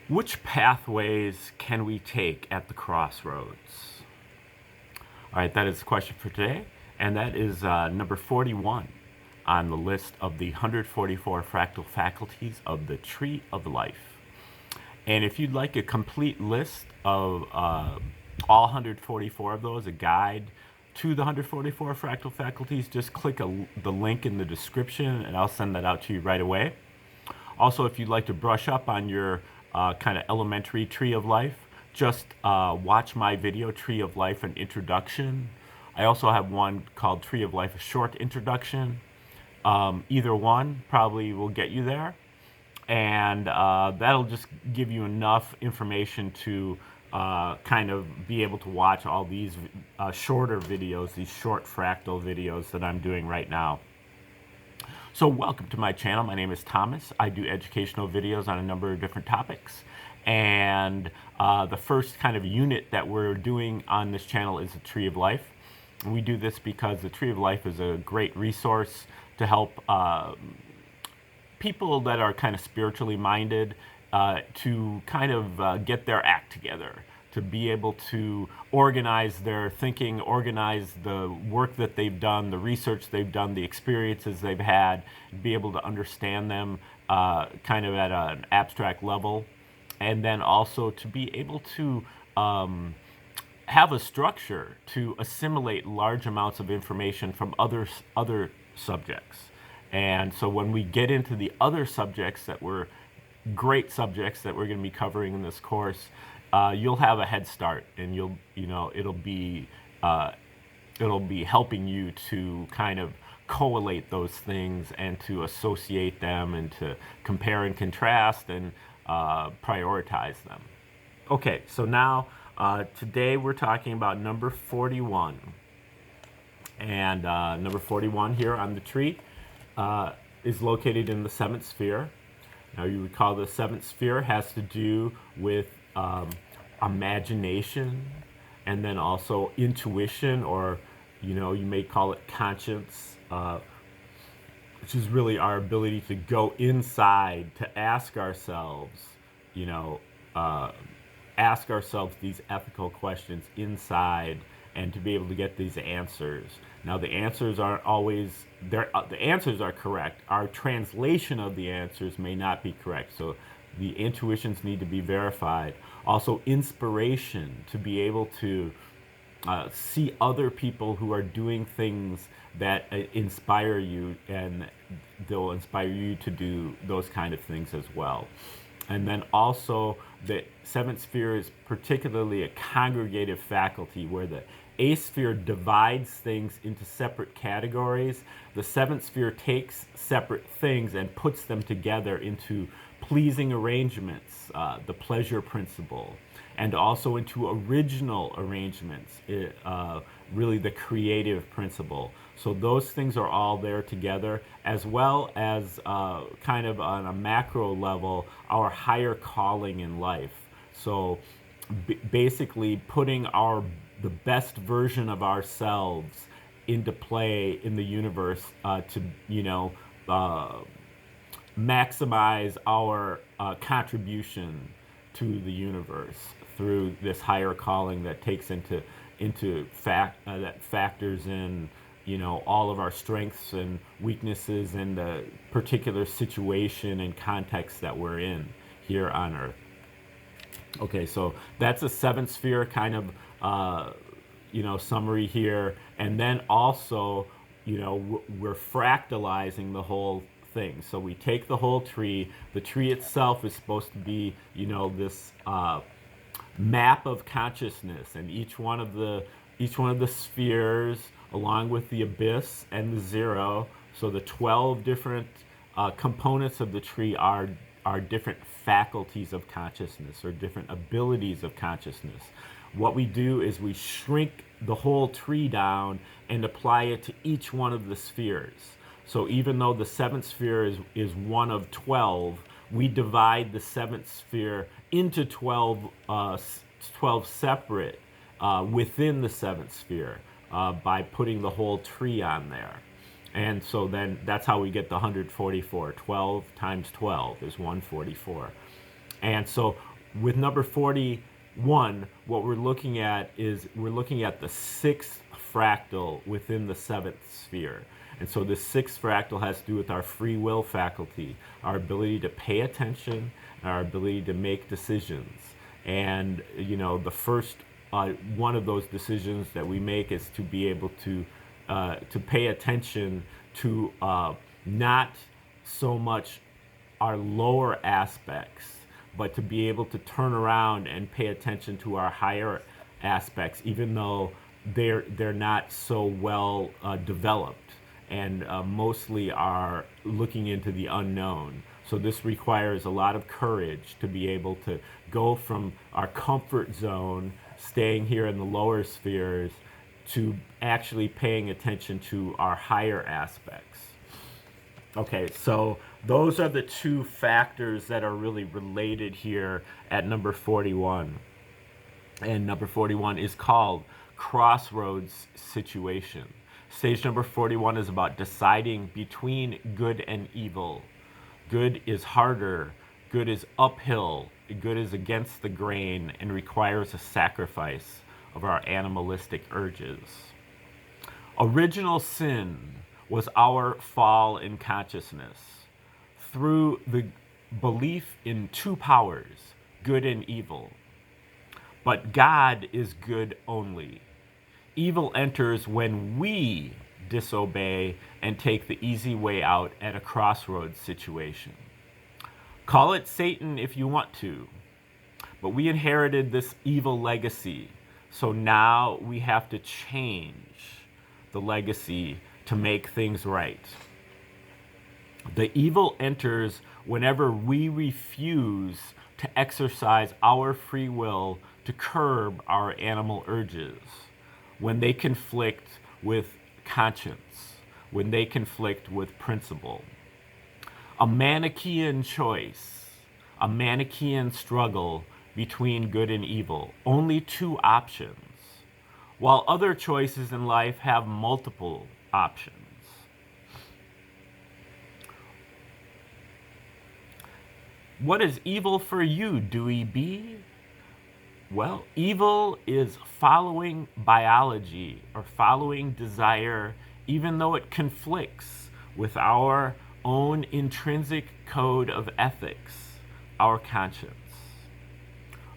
Which pathways can we take at the crossroads? All right, that is the question for today, and that is number 41 on the list of the 144 fractal faculties of the Tree of Life. And if you'd like a complete list of all 144 of those, a guide to the 144 fractal faculties, just click the link in the description and I'll send that out to you right away. Also, if you'd like to brush up on your kind of elementary Tree of Life, just watch my video, Tree of Life, an introduction. I also have one called Tree of Life, a short introduction. Either one probably will get you there. And that'll just give you enough information to kind of be able to watch all these shorter videos, these short fractal videos that I'm doing right now. So welcome to my channel. My name is Thomas. I do educational videos on a number of different topics. And the first kind of unit that we're doing on this channel is the Tree of Life. And we do this because the Tree of Life is a great resource to help people that are kind of spiritually minded to kind of get their act together, to be able to organize their thinking, organize the work that they've done, the research they've done, the experiences they've had, be able to understand them kind of at an abstract level, and then also to be able to have a structure to assimilate large amounts of information from other subjects. And so when we get into the other subjects that were great subjects that we're going to be covering in this course, you'll have a head start, and it'll be helping you to kind of collate those things and to associate them and to compare and contrast and prioritize them. Okay, so now today we're talking about number 41, and number 41 here on the tree is located in the seventh sphere. Now you recall the seventh sphere has to do with imagination, and then also intuition, or you may call it conscience, which is really our ability to go inside, to ask ourselves these ethical questions inside, and to be able to get these answers. Now the answers aren't always there. The answers are correct. Our translation of the answers may not be correct. So the intuitions need to be verified. Also inspiration, to be able to see other people who are doing things that inspire you, and they'll inspire you to do those kind of things as well. And then also the seventh sphere is particularly a congregative faculty, where the eighth sphere divides things into separate categories. The seventh sphere takes separate things and puts them together into pleasing arrangements, the pleasure principle, and also into original arrangements, really the creative principle. So those things are all there together, as well as kind of on a macro level, our higher calling in life. So basically putting the best version of ourselves into play in the universe to maximize our contribution to the universe through this higher calling that takes that factors in all of our strengths and weaknesses in the particular situation and context that we're in here on Earth. Okay, so that's a seventh sphere kind of summary here, and then also we're fractalizing the whole thing. So we take the whole tree. The tree itself is supposed to be this map of consciousness, and each one of the spheres, along with the abyss and the zero. So the 12 different components of the tree are different faculties of consciousness, or different abilities of consciousness. What we do is we shrink the whole tree down and apply it to each one of the spheres. So even though the seventh sphere is one of 12, we divide the seventh sphere into 12 separate within the seventh sphere by putting the whole tree on there. And so then that's how we get the 144. 12 times 12 is 144. And so With number 41, what we're looking at is we're looking at the sixth fractal within the seventh sphere. And so this sixth fractal has to do with our free will faculty, our ability to pay attention, and our ability to make decisions. And, the first one of those decisions that we make is to be able to pay attention to not so much our lower aspects, but to be able to turn around and pay attention to our higher aspects, even though they're not so well developed, and mostly are looking into the unknown. So this requires a lot of courage to be able to go from our comfort zone, staying here in the lower spheres, to actually paying attention to our higher aspects. Okay, so those are the two factors that are really related here at number 41. And number 41 is called crossroads situation. Stage number 41 is about deciding between good and evil. Good is harder, good is uphill, good is against the grain, and requires a sacrifice of our animalistic urges. Original sin was our fall in consciousness through the belief in two powers, good and evil. But God is good only. Evil enters when we disobey and take the easy way out at a crossroads situation. Call it Satan if you want to, but we inherited this evil legacy, so now we have to change the legacy to make things right. The evil enters whenever we refuse to exercise our free will to curb our animal urges, when they conflict with conscience, when they conflict with principle. A Manichaean choice, a Manichaean struggle between good and evil, only two options, while other choices in life have multiple options. What is evil for you, Dewey B? Well, evil is following biology or following desire, even though it conflicts with our own intrinsic code of ethics, our conscience.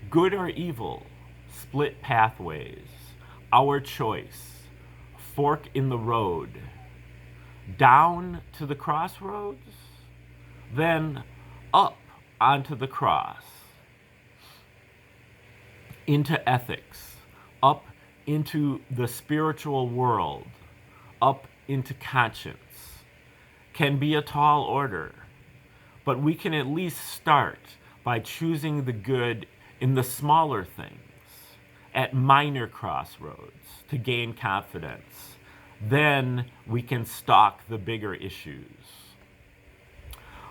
Good or evil, split pathways, our choice, fork in the road, down to the crossroads, then up onto the cross, into ethics, up into the spiritual world, up into conscience, can be a tall order, but we can at least start by choosing the good in the smaller things, at minor crossroads, to gain confidence. Then we can stalk the bigger issues.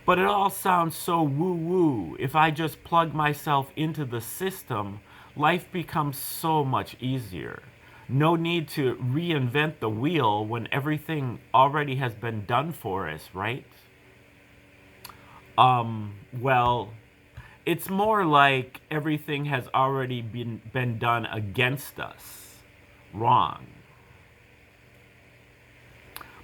But it all sounds so woo-woo. If I just plug myself into the system, life becomes so much easier. No need to reinvent the wheel when everything already has been done for us, right? Well, it's more like everything has already been done against us. Wrong.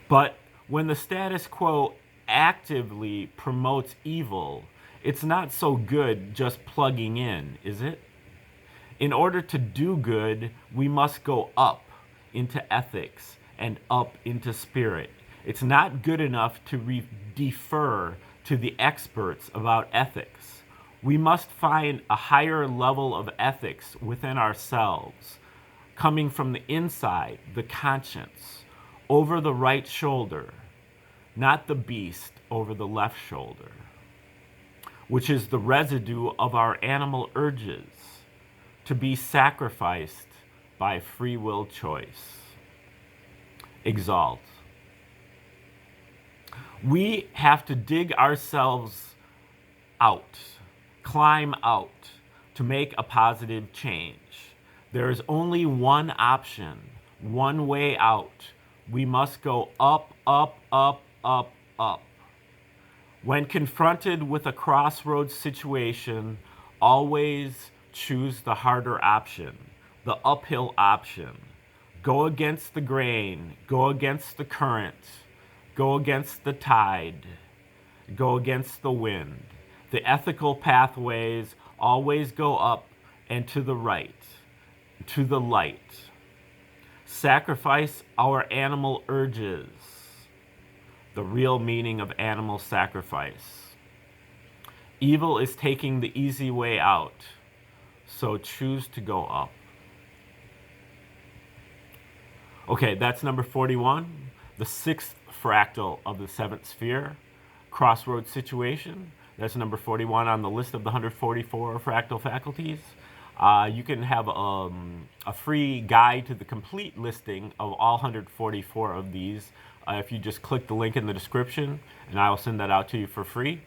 But when the status quo actively promotes evil, it's not so good just plugging in, is it? In order to do good, we must go up into ethics and up into spirit. It's not good enough to defer to the experts about ethics. We must find a higher level of ethics within ourselves, coming from the inside, the conscience, over the right shoulder, not the beast over the left shoulder, which is the residue of our animal urges, to be sacrificed by free will choice. Exalt. We have to dig ourselves out, climb out, to make a positive change. There is only one option, one way out. We must go up, up, up, up, up. When confronted with a crossroads situation, Always choose the harder option, the uphill option. Go against the grain, go against the current, go against the tide, go against the wind. The ethical pathways always go up and to the right, to the light. Sacrifice our animal urges, the real meaning of animal sacrifice. Evil is taking the easy way out, so choose to go up. Okay, that's number 41, the sixth fractal of the seventh sphere, crossroads situation. That's number 41 on the list of the 144 fractal faculties. You can have a free guide to the complete listing of all 144 of these if you just click the link in the description, and I will send that out to you for free.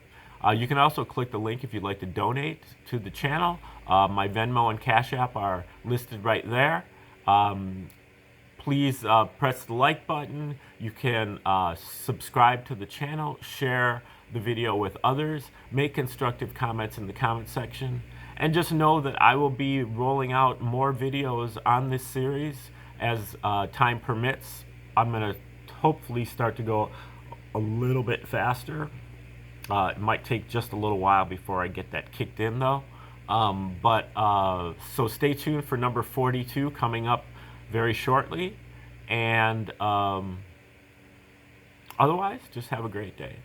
You can also click the link if you'd like to donate to the channel. My Venmo and Cash App are listed right there. Please press the like button. You can subscribe to the channel, share the video with others, make constructive comments in the comment section, and just know that I will be rolling out more videos on this series as time permits. I'm going to hopefully start to go a little bit faster. It might take just a little while before I get that kicked in though. So stay tuned for number 42 coming up very shortly. And otherwise, just have a great day.